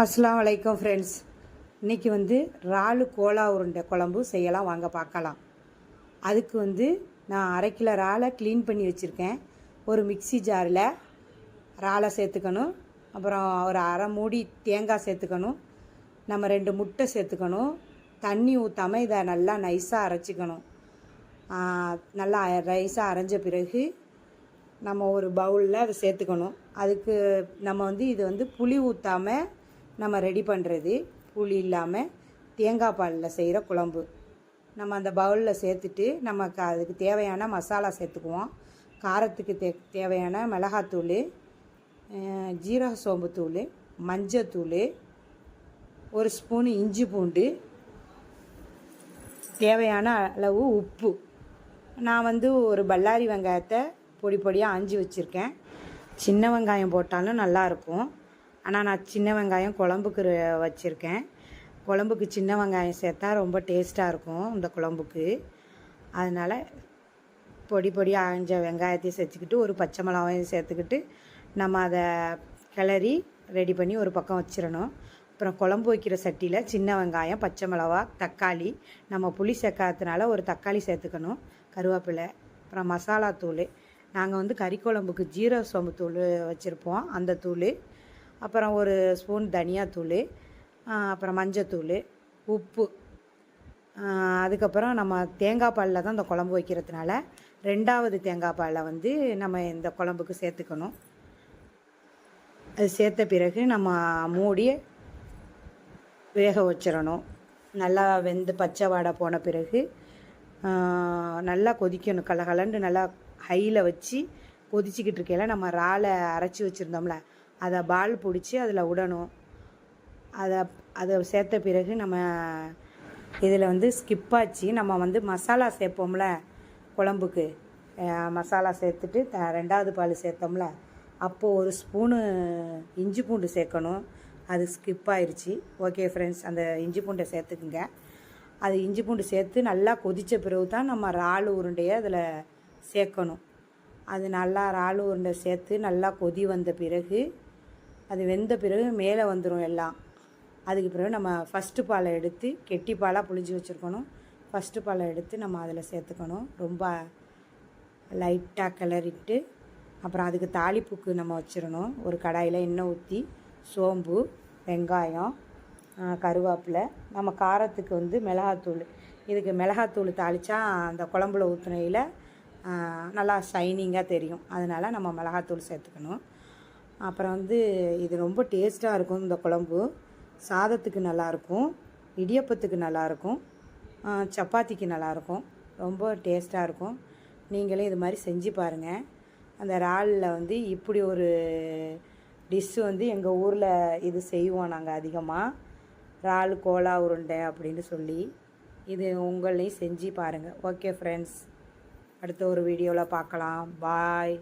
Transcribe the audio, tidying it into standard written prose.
அஸ்ஸலாமு அலைக்கும் ஃப்ரெண்ட்ஸ். இன்றைக்கி இறாலு கோலா உருண்டை குழம்பு செய்யலாம், வாங்க பார்க்கலாம். அதுக்கு நான் 1/2 கிலோ இறாலை க்ளீன் பண்ணி வச்சுருக்கேன். ஒரு மிக்ஸி ஜாரில் இறாலை சேர்த்துக்கணும். அப்புறம் ஒரு 1/2 மூடி தேங்காய் சேர்த்துக்கணும். நம்ம 2 முட்டை சேர்த்துக்கணும். தண்ணி ஊற்றாமல் இதை நல்லா நைஸாக அரைச்சிக்கணும். நல்லா நைஸாக அரைஞ்ச பிறகு நம்ம ஒரு பவுலில் அதை சேர்த்துக்கணும். அதுக்கு நம்ம இது புளி ஊற்றாமல் நம்ம ரெடி பண்ணுறது, புளி இல்லாமல் தேங்காய் பாலில் செய்கிற குழம்பு. நம்ம அந்த பவுலில் சேர்த்துட்டு நமக்கு அதுக்கு தேவையான மசாலா சேர்த்துக்குவோம். காரத்துக்கு தேவையான மிளகாத்தூள், ஜீரக சோம்புத்தூள், மஞ்சத்தூள், 1 ஸ்பூனு இஞ்சி பூண்டு, தேவையான அளவு உப்பு. நான் ஒரு பல்லாரி வெங்காயத்தை பொடி பொடியாக ஆஞ்சி வச்சுருக்கேன். சின்ன வெங்காயம் போட்டாலும் நல்லாயிருக்கும். ஆனால் நான் சின்ன வெங்காயம் குழம்புக்கு வச்சுருக்கேன். குழம்புக்கு சின்ன வெங்காயம் சேர்த்தா ரொம்ப டேஸ்ட்டாக இருக்கும் இந்த குழம்புக்கு. அதனால் பொடி பொடியாக ஆஞ்ச வெங்காயத்தையும் சேர்த்துக்கிட்டு ஒரு பச்சை மிளகாயும் சேர்த்துக்கிட்டு நம்ம அதை கிளறி ரெடி பண்ணி ஒரு பக்கம் வச்சிடணும். அப்புறம் குழம்பு வைக்கிற சட்டியில் சின்ன வெங்காயம், பச்சை மிளகா, தக்காளி, நம்ம புளி சேர்க்காததுனால ஒரு தக்காளி சேர்த்துக்கணும், கருவேப்பிலை, அப்புறம் மசாலா தூள். நாங்கள் கறி குழம்புக்கு ஜீரக சோம்பு தூள் வச்சுருப்போம், அந்த தூள். அப்புறம் 1 ஸ்பூன் தனியாத்தூள், அப்புறம் மஞ்சத்தூள், உப்பு. அதுக்கப்புறம் நம்ம தேங்காய் பாலில் தான் இந்த குழம்பு வைக்கிறதுனால 2வது தேங்காய் பாலை நம்ம இந்த குழம்புக்கு சேர்த்துக்கணும். அது சேர்த்த பிறகு நம்ம மூடி வேக வச்சிடணும். நல்லா வெந்து பச்சை வாடை போன பிறகு நல்லா கொதிக்கணும். கலகலன்னு நல்லா ஹையில் வச்சு கொதிச்சிக்கிட்டு இருக்கையில் நம்ம இறாலை அரைச்சி வச்சுருந்தோம்ல, அதை பால் பிடிச்சி அதில் விடணும். அதை சேர்த்த பிறகு நம்ம இதில் ஸ்கிப்பாச்சு நம்ம மசாலா சேர்ப்போம்ல குழம்புக்கு, மசாலா சேர்த்துட்டு 2வது பால் சேர்த்தோம்ல, அப்போது 1 ஸ்பூனு இஞ்சி பூண்டு சேர்க்கணும். அது ஸ்கிப் ஆயிடுச்சு. ஓகே ஃப்ரெண்ட்ஸ், அந்த இஞ்சி பூண்டை சேர்த்துக்குங்க. அது இஞ்சி பூண்டு சேர்த்து நல்லா கொதித்த பிறகு தான் நம்ம இறால் உருண்டையை அதில் சேர்க்கணும். அது நல்லா இறால் உருண்டை சேர்த்து நல்லா கொதி வந்த பிறகு, அது வெந்த பிறகு மேலே வந்துடும் எல்லாம். அதுக்கு பிறகு நம்ம ஃபஸ்ட்டு பாலை எடுத்து, கெட்டி பாலாக புளிஞ்சு வச்சுருக்கணும், ஃபஸ்ட்டு பாலை எடுத்து நம்ம அதில் சேர்த்துக்கணும். ரொம்ப லைட்டாக கிளறிட்டு அப்புறம் அதுக்கு தாளிப்புக்கு நம்ம வச்சிடணும். ஒரு கடாயில் எண்ணெய் ஊற்றி சோம்பு, வெங்காயம், கருவேப்பிலை, நம்ம காரத்துக்கு மிளகாத்தூள். இதுக்கு மிளகாத்தூள் தாளித்தா அந்த குழம்புல ஊற்றுனையில் நல்லா ஷைனிங்காக தெரியும். அதனால் நம்ம மிளகாத்தூள் சேர்த்துக்கணும். அப்புறம் இது ரொம்ப டேஸ்ட்டாக இருக்கும் இந்த குழம்பு. சாதத்துக்கு நல்லாயிருக்கும், இடியப்பத்துக்கு நல்லாயிருக்கும், சப்பாத்திக்கு நல்லாயிருக்கும். ரொம்ப டேஸ்ட்டாக இருக்கும். நீங்களே இது மாதிரி செஞ்சு பாருங்கள். அந்த இறாலில் இப்படி ஒரு டிஷ்ஷு எங்கள் ஊரில் இது செய்வோம் நாங்கள் அதிகமாக, இறால் கோலா உருண்டை அப்படின்னு சொல்லி. இது உங்களையும் செஞ்சு பாருங்கள். ஓகே ஃப்ரெண்ட்ஸ், அடுத்த ஒரு வீடியோவில் பார்க்கலாம். பாய்.